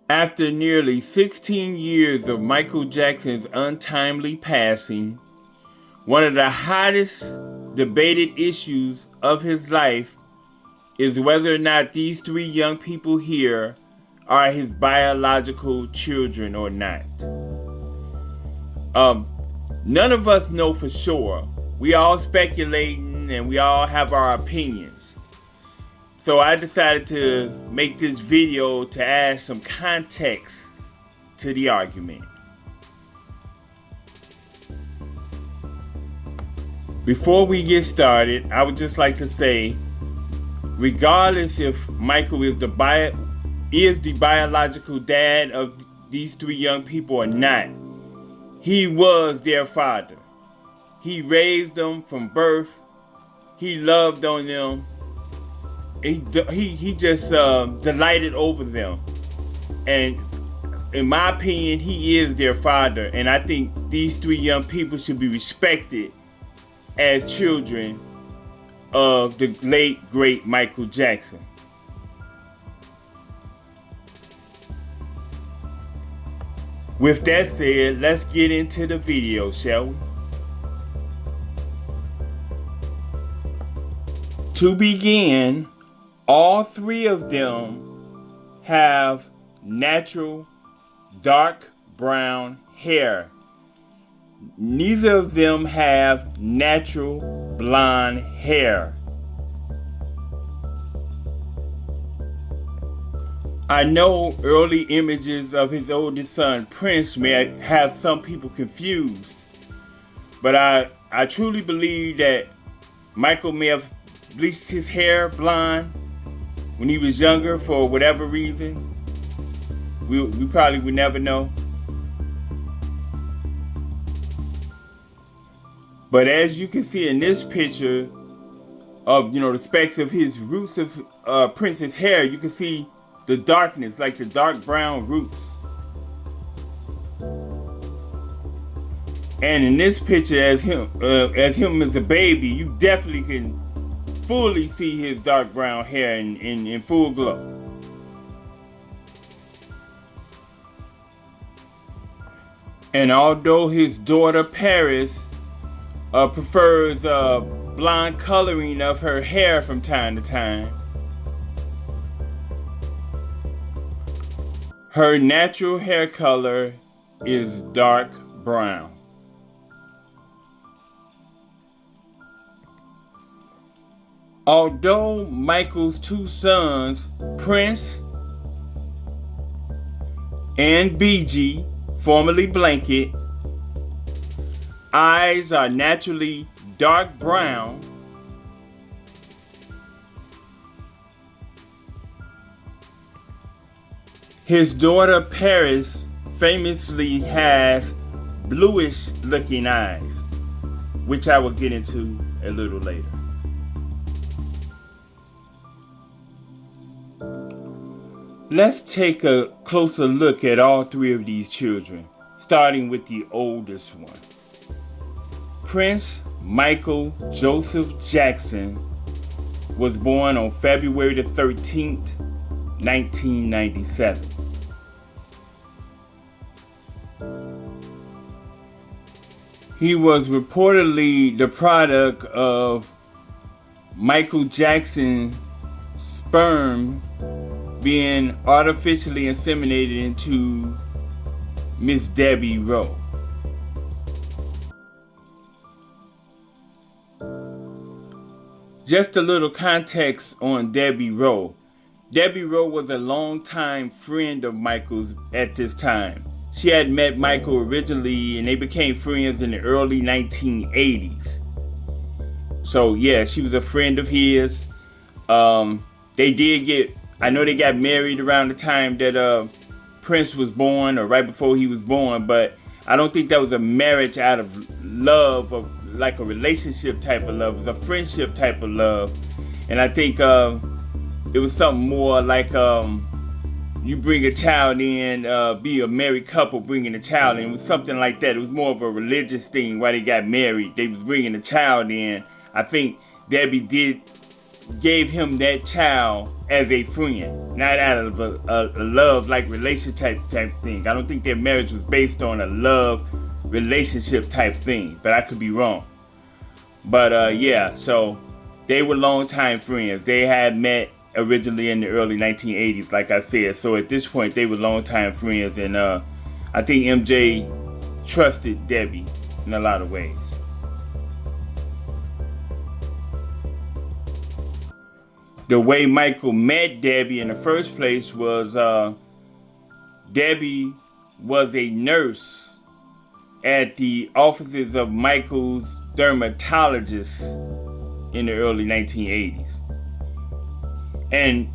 After nearly 16 years of Michael Jackson's untimely passing, one of the hottest debated issues of his life is whether or not these three young people here are his biological children or not. None of us know for sure. We all speculating and we all have our opinions. So I decided to make this video to add some context to the argument. Before we get started, I would just like to say, regardless if Michael is the biological dad of these three young people or not, he was their father. He raised them from birth. He loved on them. He just delighted over them. And in my opinion, he is their father. And I think these three young people should be respected as children of the late, great Michael Jackson. With that said, let's get into the video, shall we? To begin, all three of them have natural dark brown hair. Neither of them have natural blonde hair. I know early images of his oldest son, Prince, may have some people confused, but I truly believe that Michael may have bleached his hair blonde when he was younger for whatever reason. We probably would never know. But as you can see in this picture of, the specks of his roots of Prince's hair, you can see the darkness, like the dark brown roots. And in this picture, as him as a baby, you definitely can fully see his dark brown hair in full glow. And although his daughter Paris prefers blonde coloring of her hair from time to time, her natural hair color is dark brown. Although Michael's two sons, Prince and Bigi, formerly Blanket, eyes are naturally dark brown, his daughter Paris famously has bluish looking eyes, which I will get into a little later. Let's take a closer look at all three of these children, starting with the oldest one. Prince Michael Joseph Jackson was born on February the 13th, 1997. He was reportedly the product of Michael Jackson's sperm being artificially inseminated into Miss Debbie Rowe. Just a little context on Debbie Rowe. Debbie Rowe was a longtime friend of Michael's at this time. She had met Michael originally and they became friends in the early 1980s. So yeah, she was a friend of his. I know they got married around the time that Prince was born, or right before he was born, but I don't think that was a marriage out of love, or like a relationship type of love. It was a friendship type of love. And I think it was something more like you bring a child in, be a married couple bringing a child in. It was something like that. It was more of a religious thing why they got married. They was bringing a child in. I think Debbie did gave him that child as a friend, not out of a love like relationship type thing. I don't think their marriage was based on a love relationship type thing, but I could be wrong. But yeah, so they were longtime friends. They had met originally in the early 1980s, like I said. So at this point, they were longtime friends, and I think MJ trusted Debbie in a lot of ways. The way Michael met Debbie in the first place was Debbie was a nurse at the offices of Michael's dermatologist in the early 1980s. And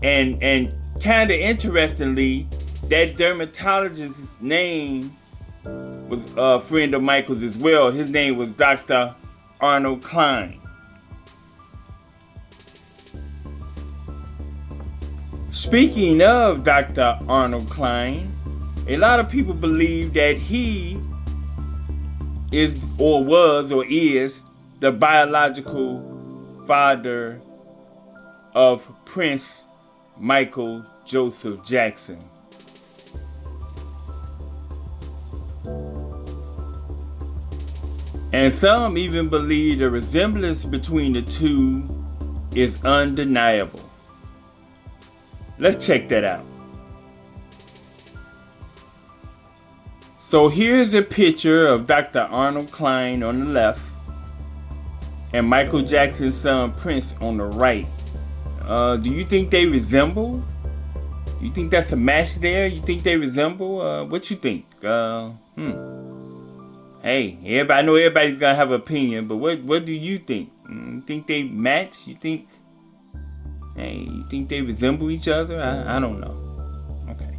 kind of interestingly, that dermatologist's name was a friend of Michael's as well. His name was Dr. Arnold Klein. Speaking of Dr. Arnold Klein, a lot of people believe that he is or was or is the biological father of Prince Michael Joseph Jackson. And some even believe the resemblance between the two is undeniable. Let's check that out. So here's a picture of Dr. Arnold Klein on the left and Michael Jackson's son Prince on the right. Do you think they resemble? You think that's a match there? You think they resemble? What you think? Hey, I know everybody's gonna have an opinion, but what do you think? You think they match? You think they resemble each other? I don't know. Okay.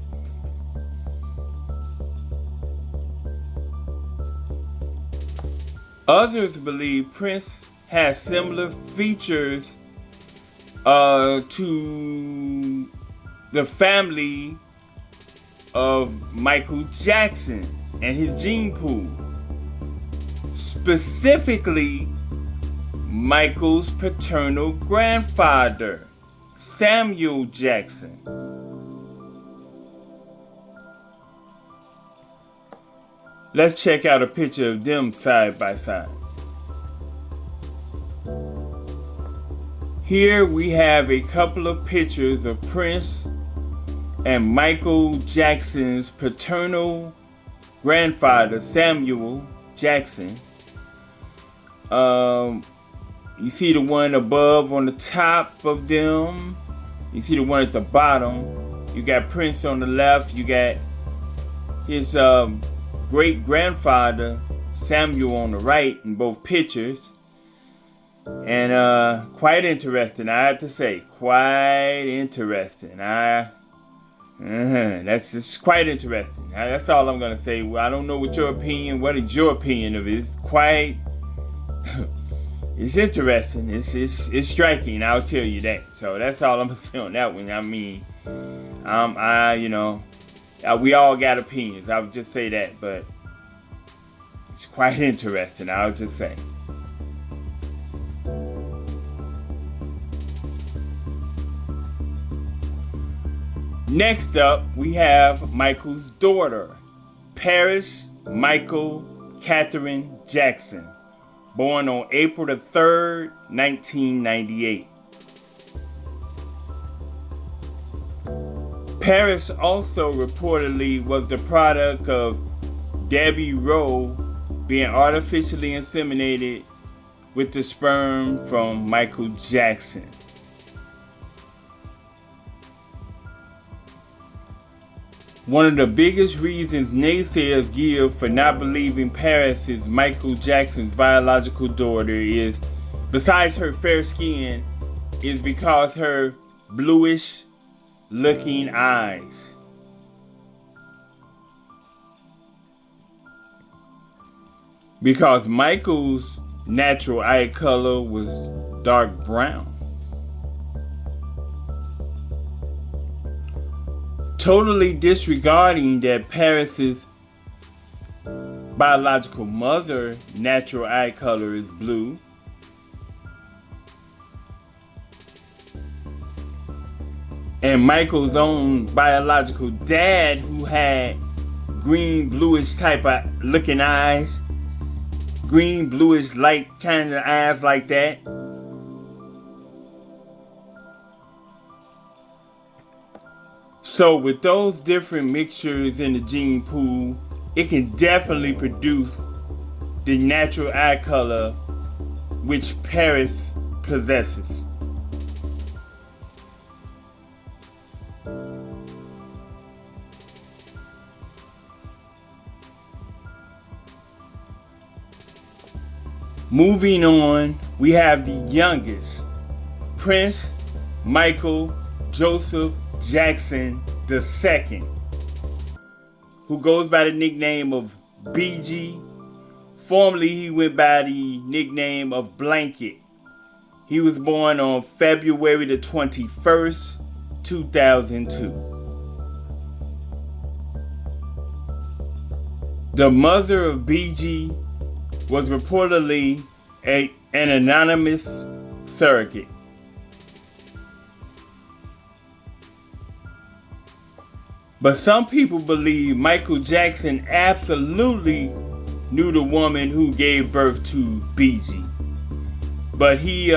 Others believe Prince has similar features to the family of Michael Jackson and his gene pool. Specifically, Michael's paternal grandfather, Samuel Jackson. Let's check out a picture of them side by side. Here we have a couple of pictures of Prince and Michael Jackson's paternal grandfather, Samuel Jackson. You see the one above on the top of them. You see the one at the bottom. You got Prince on the left. You got his great grandfather Samuel on the right in both pictures. And quite interesting, I have to say. Quite interesting. That's just quite interesting. That's all I'm gonna say. Well, I don't know what your opinion. What is your opinion of it? It's quite. It's interesting. It's striking. I'll tell you that. So that's all I'm gonna say on that one. I mean, we all got opinions. I would just say that, but it's quite interesting. I'll just say. Next up, we have Michael's daughter, Paris Michael Catherine Jackson, born on April the 3rd, 1998. Paris also reportedly was the product of Debbie Rowe being artificially inseminated with the sperm from Michael Jackson. One of the biggest reasons naysayers give for not believing Paris is Michael Jackson's biological daughter is, besides her fair skin, is because her bluish looking eyes. Because Michael's natural eye color was dark brown. Totally disregarding that Paris's biological mother natural eye color is blue. and Michael's own biological dad, who had green bluish type of looking eyes, green bluish light kind of eyes like that. So with those different mixtures in the gene pool, it can definitely produce the natural eye color which Paris possesses. Moving on, we have the youngest, Prince Michael Joseph Jackson II, who goes by the nickname of Bigi. Formerly, he went by the nickname of Blanket. He was born on February the 21st, 2002. The mother of Bigi was reportedly an anonymous surrogate. But some people believe Michael Jackson absolutely knew the woman who gave birth to Bigi, but he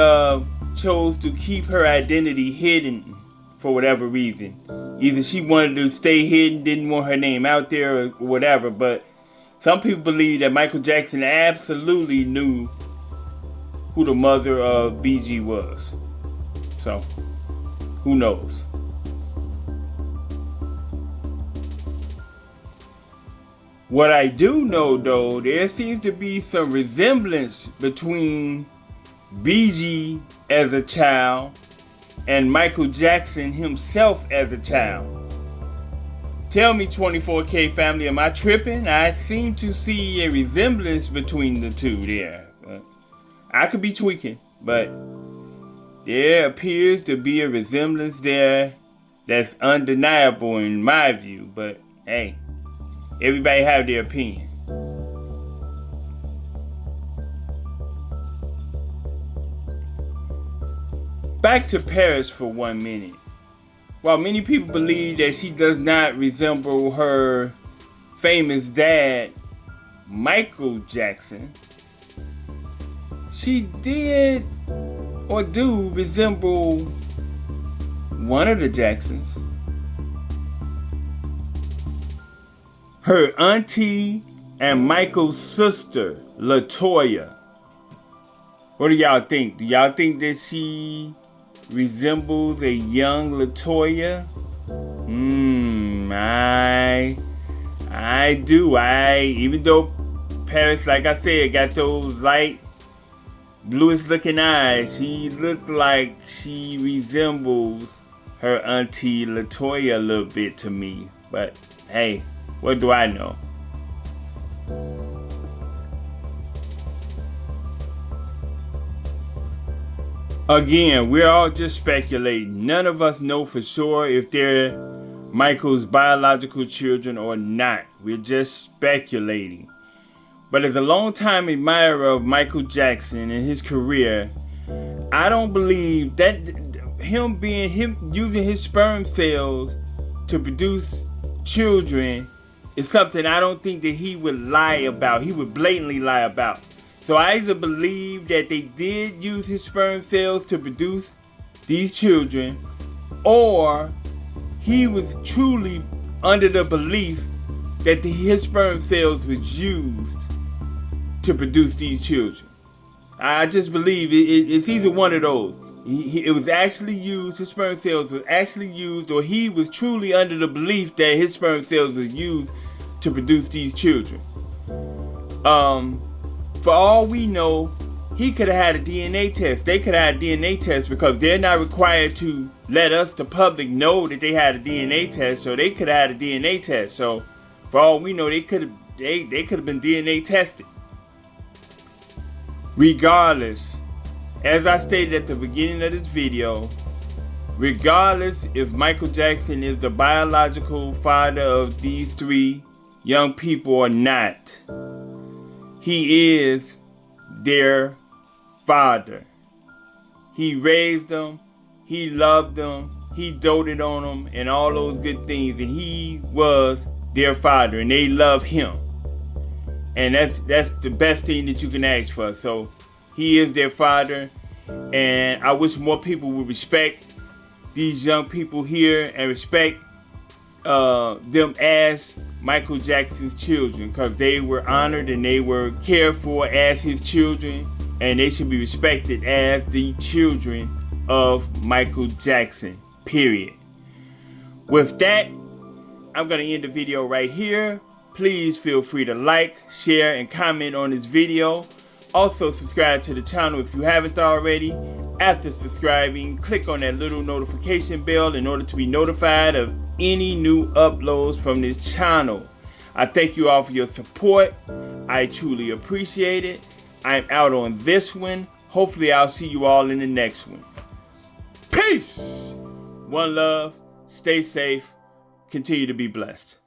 chose to keep her identity hidden for whatever reason. Either she wanted to stay hidden, didn't want her name out there, or whatever, but some people believe that Michael Jackson absolutely knew who the mother of Bigi was. So, who knows? What I do know, though, there seems to be some resemblance between Bigi as a child and Michael Jackson himself as a child. Tell me, 24K family, am I tripping? I seem to see a resemblance between the two there. I could be tweaking, but there appears to be a resemblance there that's undeniable in my view. But hey, everybody have their opinion. Back to Paris for 1 minute. While many people believe that she does not resemble her famous dad, Michael Jackson, she did or do resemble one of the Jacksons. Her auntie and Michael's sister, LaToya. What do y'all think? Do y'all think that she resembles a young LaToya? I do. Even though Paris, like I said, got those light bluish looking eyes, she looked like she resembles her auntie LaToya a little bit to me. But hey, what do I know? Again, we're all just speculating. None of us know for sure if they're Michael's biological children or not. We're just speculating. But as a longtime admirer of Michael Jackson and his career, I don't believe that him using his sperm cells to produce children is something I don't think that he would lie about. He would blatantly lie about. So I either believe that they did use his sperm cells to produce these children, or he was truly under the belief that his sperm cells was used to produce these children. I just believe it's either one of those. It was actually used, his sperm cells were actually used, or he was truly under the belief that his sperm cells were used to produce these children. For all we know, he could have had a DNA test. They could have had a DNA test because they're not required to let us, the public, know that they had a DNA test. So they could have had a DNA test. So for all we know, they could have been DNA tested. Regardless, as I stated at the beginning of this video, regardless if Michael Jackson is the biological father of these three young people or not, he is their father. He raised them, he loved them, he doted on them and all those good things, and he was their father, and they love him. And that's the best thing that you can ask for. So he is their father, and I wish more people would respect these young people here and respect them as Michael Jackson's children, because they were honored and they were cared for as his children, and they should be respected as the children of Michael Jackson, period. With that, I'm going to end the video right here. Please feel free to like, share, and comment on this video. Also, subscribe to the channel if you haven't already. After subscribing, click on that little notification bell in order to be notified of any new uploads from this channel. I thank you all for your support. I truly appreciate it. I'm out on this one. Hopefully, I'll see you all in the next one. Peace! One love. Stay safe. Continue to be blessed.